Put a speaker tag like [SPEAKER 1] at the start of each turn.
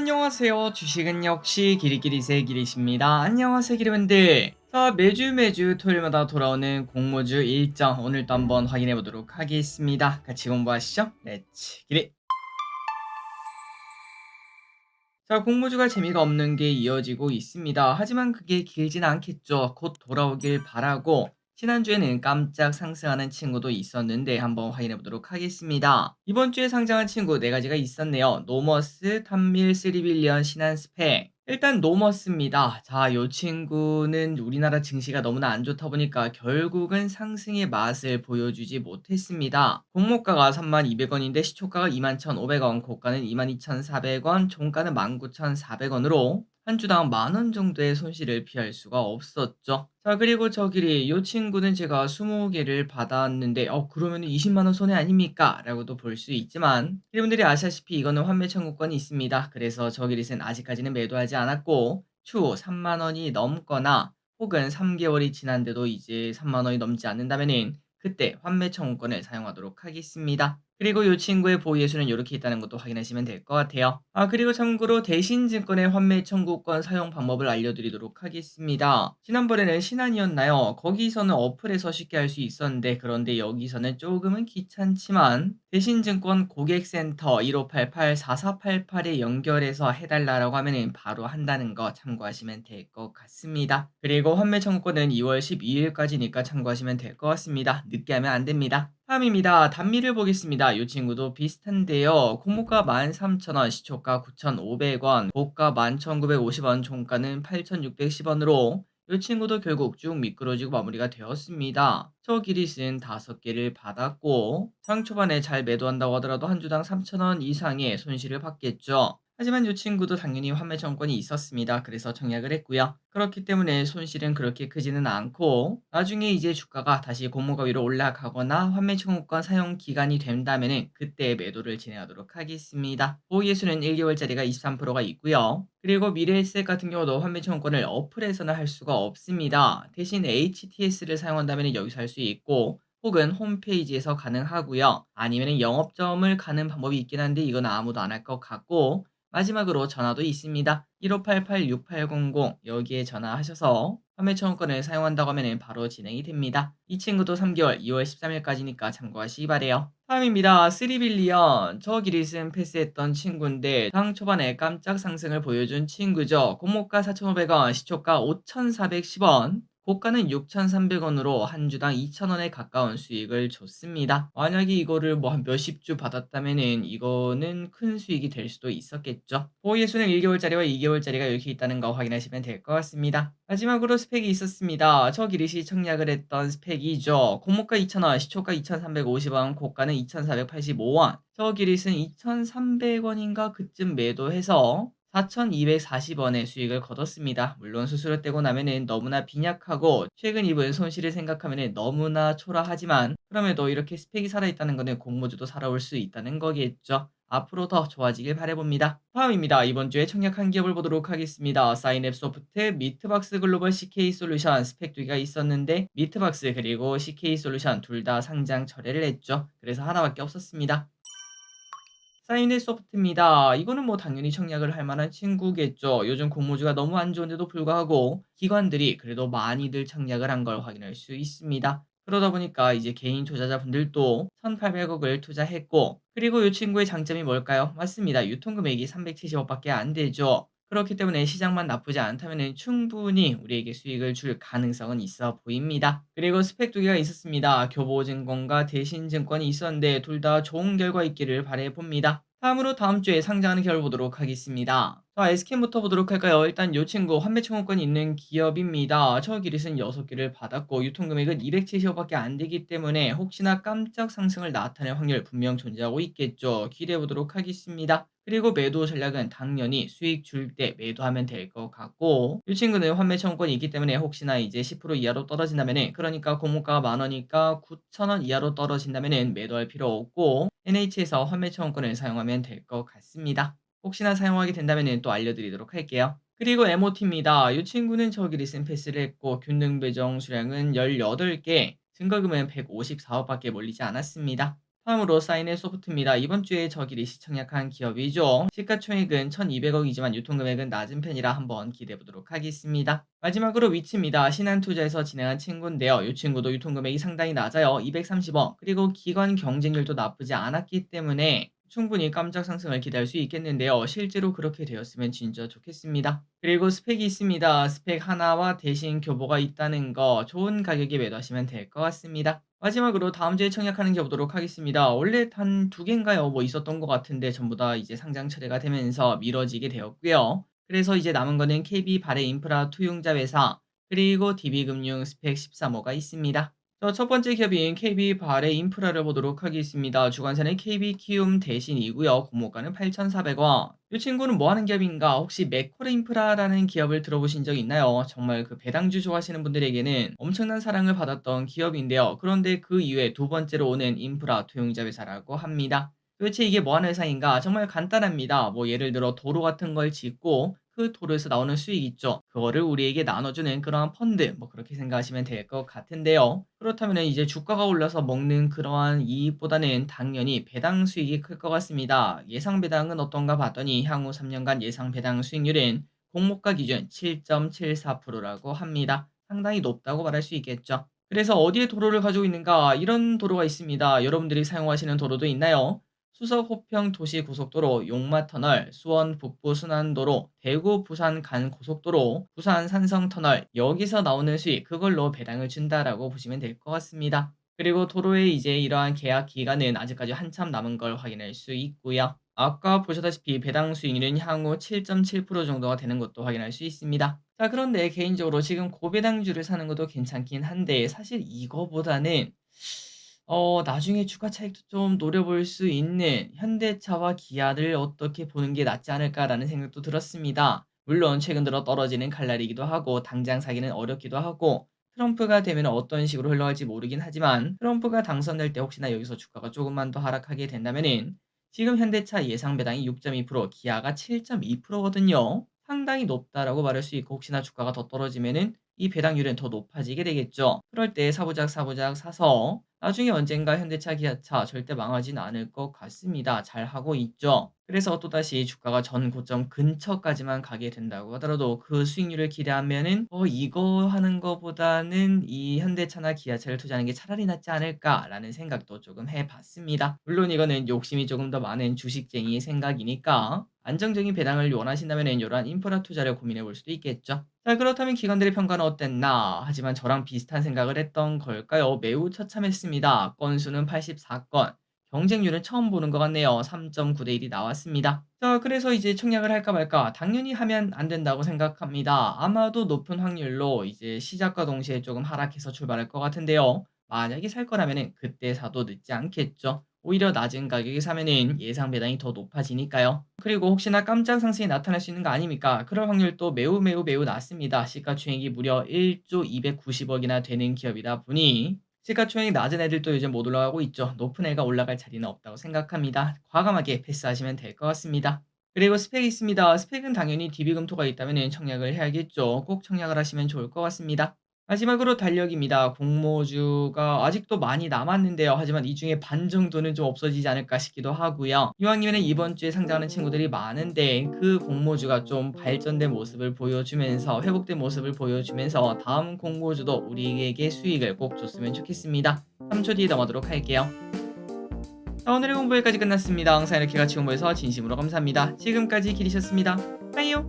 [SPEAKER 1] 안녕하세요. 주식은 역시 기리기리세 기리십니다. 안녕하세요, 기리분들. 자, 매주 토요일마다 돌아오는 공모주 일정 오늘도 한번 확인해 보도록 하겠습니다. 같이 공부하시죠. 렛츠 기리. 자, 공모주가 재미가 없는 게 이어지고 있습니다. 하지만 그게 길진 않겠죠. 곧 돌아오길 바라고 지난주에는 깜짝 상승하는 친구도 있었는데 한번 확인해 보도록 하겠습니다. 이번 주에 상장한 친구 4가지가 있었네요. 노머스, 탄밀, 스리빌리언, 신한스펙. 일단 노머스입니다. 자, 요 친구는 우리나라 증시가 너무나 안 좋다 보니까 결국은 상승의 맛을 보여주지 못했습니다. 공모가가 32,000원인데 시초가가 21,500원, 고가는 22,400원, 종가는 19,400원으로 한 주당 10,000원 정도의 손실을 피할 수가 없었죠. 자, 그리고 저기 요 친구는 제가 20개를 받았는데 그러면 20만 원 손해 아닙니까? 라고도 볼 수 있지만 여러분들이 아시다시피 이거는 환매 청구권이 있습니다. 그래서 저기릿은 아직까지는 매도하지 않았고 추후 3만 원이 넘거나 혹은 3개월이 지난데도 이제 3만 원이 넘지 않는다면은 그때 환매 청구권을 사용하도록 하겠습니다. 그리고 이 친구의 보유 예수는 이렇게 있다는 것도 확인하시면 될 것 같아요. 그리고 참고로 대신증권의 환매 청구권 사용 방법을 알려드리도록 하겠습니다. 지난번에는 신한이었나요? 거기서는 어플에서 쉽게 할 수 있었는데 그런데 여기서는 조금은 귀찮지만 대신증권 고객센터 1588-4488에 연결해서 해달라고 하면 바로 한다는 거 참고하시면 될 것 같습니다. 그리고 환매 청구권은 2월 12일까지니까 참고하시면 될 것 같습니다. 늦게 하면 안 됩니다. 다음입니다. 단미를 보겠습니다. 이 친구도 비슷한데요. 공모가 13,000원, 시초가 9,500원, 고가 11,950원, 종가는 8,610원으로 이 친구도 결국 쭉 미끄러지고 마무리가 되었습니다. 저 기릿은 5개를 받았고 장 초반에 잘 매도한다고 하더라도 한 주당 3,000원 이상의 손실을 받겠죠. 하지만 이 친구도 당연히 환매 정권이 있었습니다. 그래서 청약을 했고요. 그렇기 때문에 손실은 그렇게 크지는 않고 나중에 이제 주가가 다시 공모가 위로 올라가거나 환매 청구권 사용 기간이 된다면 그때 매도를 진행하도록 하겠습니다. 보유예수는 1개월짜리가 23%가 있고요. 그리고 미래에셋 같은 경우도 환매 청구권을 어플에서는 할 수가 없습니다. 대신 HTS를 사용한다면 여기서 할 수 있고 혹은 홈페이지에서 가능하고요. 아니면 영업점을 가는 방법이 있긴 한데 이건 아무도 안 할 것 같고 마지막으로 전화도 있습니다. 1588-6800 여기에 전화하셔서 판매 청구권을 사용한다고 하면 바로 진행이 됩니다. 이 친구도 3개월 2월 13일까지니까 참고하시기 바래요. 다음입니다. 스리빌리언 저 기릿은 패스했던 친구인데 장 초반에 깜짝 상승을 보여준 친구죠. 공모가 4,500원, 시초가 5,410원, 고가는 6,300원으로 한 주당 2,000원에 가까운 수익을 줬습니다. 만약에 이거를 뭐 한 몇십 주 받았다면은 이거는 큰 수익이 될 수도 있었겠죠. 보유 예수는 1개월짜리와 2개월짜리가 이렇게 있다는 거 확인하시면 될 것 같습니다. 마지막으로 스펙이 있었습니다. 저 기릿이 청약을 했던 스펙이죠. 공모가 2,000원, 시초가 2,350원, 고가는 2,485원. 저 기릿은 2,300원인가 그쯤 매도해서 4,240원의 수익을 거뒀습니다. 물론 수수료 떼고 나면은 너무나 빈약하고 최근 입은 손실을 생각하면은 너무나 초라하지만 그럼에도 이렇게 스펙이 살아있다는 것은 공모주도 살아올 수 있다는 거겠죠. 앞으로 더 좋아지길 바라봅니다. 다음입니다. 이번 주에 청약한 기업을 보도록 하겠습니다. 사인앱 소프트, 미트박스 글로벌 CK 솔루션 스펙 2개가 있었는데 미트박스 그리고 CK 솔루션 둘 다 상장 철회를 했죠. 그래서 하나밖에 없었습니다. 사인의 소프트입니다. 이거는 뭐 당연히 청약을 할 만한 친구겠죠. 요즘 공모주가 너무 안 좋은데도 불구하고 기관들이 그래도 많이들 청약을 한 걸 확인할 수 있습니다. 그러다 보니까 이제 개인 투자자분들도 1,800억을 투자했고 그리고 이 친구의 장점이 뭘까요? 맞습니다. 유통금액이 370억밖에 안 되죠. 그렇기 때문에 시장만 나쁘지 않다면 충분히 우리에게 수익을 줄 가능성은 있어 보입니다. 그리고 스펙 2개가 있었습니다. 교보증권과 대신증권이 있었는데 둘 다 좋은 결과 있기를 바라봅니다. 다음으로 다음 주에 상장하는 기업을 보도록 하겠습니다. 자, SK부터 보도록 할까요? 일단 이 친구 환매청구권이 있는 기업입니다. 저 기릿은 6개를 받았고 유통금액은 270억밖에 안 되기 때문에 혹시나 깜짝 상승을 나타낼 확률 분명 존재하고 있겠죠. 기대해 보도록 하겠습니다. 그리고 매도 전략은 당연히 수익 줄 때 매도하면 될 것 같고 이 친구는 환매 청구권이 있기 때문에 혹시나 이제 10% 이하로 떨어진다면은 그러니까 공모가가 10,000원이니까 9,000원 이하로 떨어진다면은 매도할 필요 없고 NH에서 환매 청구권을 사용하면 될 것 같습니다. 혹시나 사용하게 된다면은 또 알려드리도록 할게요. 그리고 MOT입니다. 이 친구는 저기 리슨 패스를 했고 균등 배정 수량은 18개, 증거금은 154억밖에 몰리지 않았습니다. 다음으로 사인앤소프트입니다. 이번 주에 저길이 시청약한 기업이죠. 시가총액은 1200억이지만 유통금액은 낮은 편이라 한번 기대해보도록 하겠습니다. 마지막으로 위치입니다. 신한투자에서 진행한 친구인데요. 이 친구도 유통금액이 상당히 낮아요. 230억. 그리고 기관 경쟁률도 나쁘지 않았기 때문에 충분히 깜짝 상승을 기대할 수 있겠는데요. 실제로 그렇게 되었으면 진짜 좋겠습니다. 그리고 스펙이 있습니다. 스펙 하나와 대신 교보가 있다는 거 좋은 가격에 매도하시면 될 것 같습니다. 마지막으로 다음 주에 청약하는 게 보도록 하겠습니다. 원래 단 두 개인가요? 뭐 있었던 것 같은데 전부 다 이제 상장 처리가 되면서 미뤄지게 되었고요. 그래서 이제 남은 거는 KB 바레인프라 투융자회사 그리고 DB금융 스펙 13호가 있습니다. 첫 번째 기업인 KB 바레인프라를 보도록 하겠습니다. 주관사는 KB키움 대신이고요. 공모가는 8,400원. 이 친구는 뭐 하는 기업인가? 혹시 맥코레인프라라는 기업을 들어보신 적 있나요? 정말 그 배당주 좋아하시는 분들에게는 엄청난 사랑을 받았던 기업인데요. 그런데 그 이후에 두 번째로 오는 인프라 투용자 회사라고 합니다. 도대체 이게 뭐 하는 회사인가? 정말 간단합니다. 뭐 예를 들어 도로 같은 걸 짓고 그 도로에서 나오는 수익 있죠. 그거를 우리에게 나눠주는 그러한 펀드, 뭐 그렇게 생각하시면 될 것 같은데요. 그렇다면 이제 주가가 올라서 먹는 그러한 이익보다는 당연히 배당 수익이 클 것 같습니다. 예상 배당은 어떤가 봤더니 향후 3년간 예상 배당 수익률은 공모가 기준 7.74%라고 합니다. 상당히 높다고 말할 수 있겠죠. 그래서 어디에 도로를 가지고 있는가? 이런 도로가 있습니다. 여러분들이 사용하시는 도로도 있나요? 수석 호평 도시 고속도로, 용마 터널, 수원 북부 순환도로, 대구 부산 간 고속도로, 부산 산성 터널 여기서 나오는 수익 그걸로 배당을 준다라고 보시면 될 것 같습니다. 그리고 도로의 이제 이러한 계약 기간은 아직까지 한참 남은 걸 확인할 수 있고요. 아까 보셨다시피 배당 수익률은 향후 7.7% 정도가 되는 것도 확인할 수 있습니다. 자, 그런데 개인적으로 지금 고배당주를 사는 것도 괜찮긴 한데 사실 이거보다는 나중에 주가 차익도 좀 노려볼 수 있는 현대차와 기아를 어떻게 보는 게 낫지 않을까라는 생각도 들었습니다. 물론 최근 들어 떨어지는 칼날이기도 하고 당장 사기는 어렵기도 하고 트럼프가 되면 어떤 식으로 흘러갈지 모르긴 하지만 트럼프가 당선될 때 혹시나 여기서 주가가 조금만 더 하락하게 된다면은 지금 현대차 예상 배당이 6.2%, 기아가 7.2%거든요. 상당히 높다라고 말할 수 있고 혹시나 주가가 더 떨어지면은 이 배당률은 더 높아지게 되겠죠. 그럴 때 사부작 사서 나중에 언젠가 현대차, 기아차 절대 망하진 않을 것 같습니다. 잘하고 있죠. 그래서 또다시 주가가 전 고점 근처까지만 가게 된다고 하더라도 그 수익률을 기대하면은 이거 하는 거보다는 이 현대차나 기아차를 투자하는 게 차라리 낫지 않을까라는 생각도 조금 해봤습니다. 물론 이거는 욕심이 조금 더 많은 주식쟁이의 생각이니까 안정적인 배당을 원하신다면 이러한 인프라 투자를 고민해 볼 수도 있겠죠. 자, 그렇다면 기관들의 평가는 어땠나? 하지만 저랑 비슷한 생각을 했던 걸까요? 매우 처참했습니다. 건수는 84건. 경쟁률은 처음 보는 것 같네요. 3.9대 1이 나왔습니다. 자, 그래서 이제 청약을 할까 말까? 당연히 하면 안 된다고 생각합니다. 아마도 높은 확률로 이제 시작과 동시에 조금 하락해서 출발할 것 같은데요. 만약에 살 거라면은 그때 사도 늦지 않겠죠. 오히려 낮은 가격에 사면은 예상 배당이 더 높아지니까요. 그리고 혹시나 깜짝 상승이 나타날 수 있는 거 아닙니까? 그럴 확률도 매우 낮습니다. 시가총액이 무려 1조 290억이나 되는 기업이다 보니 시가총액이 낮은 애들도 요즘 못 올라가고 있죠. 높은 애가 올라갈 자리는 없다고 생각합니다. 과감하게 패스하시면 될 것 같습니다. 그리고 스펙이 있습니다. 스펙은 당연히 DB금토가 있다면 청약을 해야겠죠. 꼭 청약을 하시면 좋을 것 같습니다. 마지막으로 달력입니다. 공모주가 아직도 많이 남았는데요. 하지만 이 중에 반 정도는 좀 없어지지 않을까 싶기도 하고요. 이왕이면 이번 주에 상장하는 친구들이 많은데 그 공모주가 좀 발전된 모습을 보여주면서 회복된 모습을 보여주면서 다음 공모주도 우리에게 수익을 꼭 줬으면 좋겠습니다. 3초 뒤에 넘어가도록 할게요. 자, 오늘의 공부 여기까지 끝났습니다. 항상 이렇게 같이 공부해서 진심으로 감사합니다. 지금까지 길이셨습니다. 빠이요.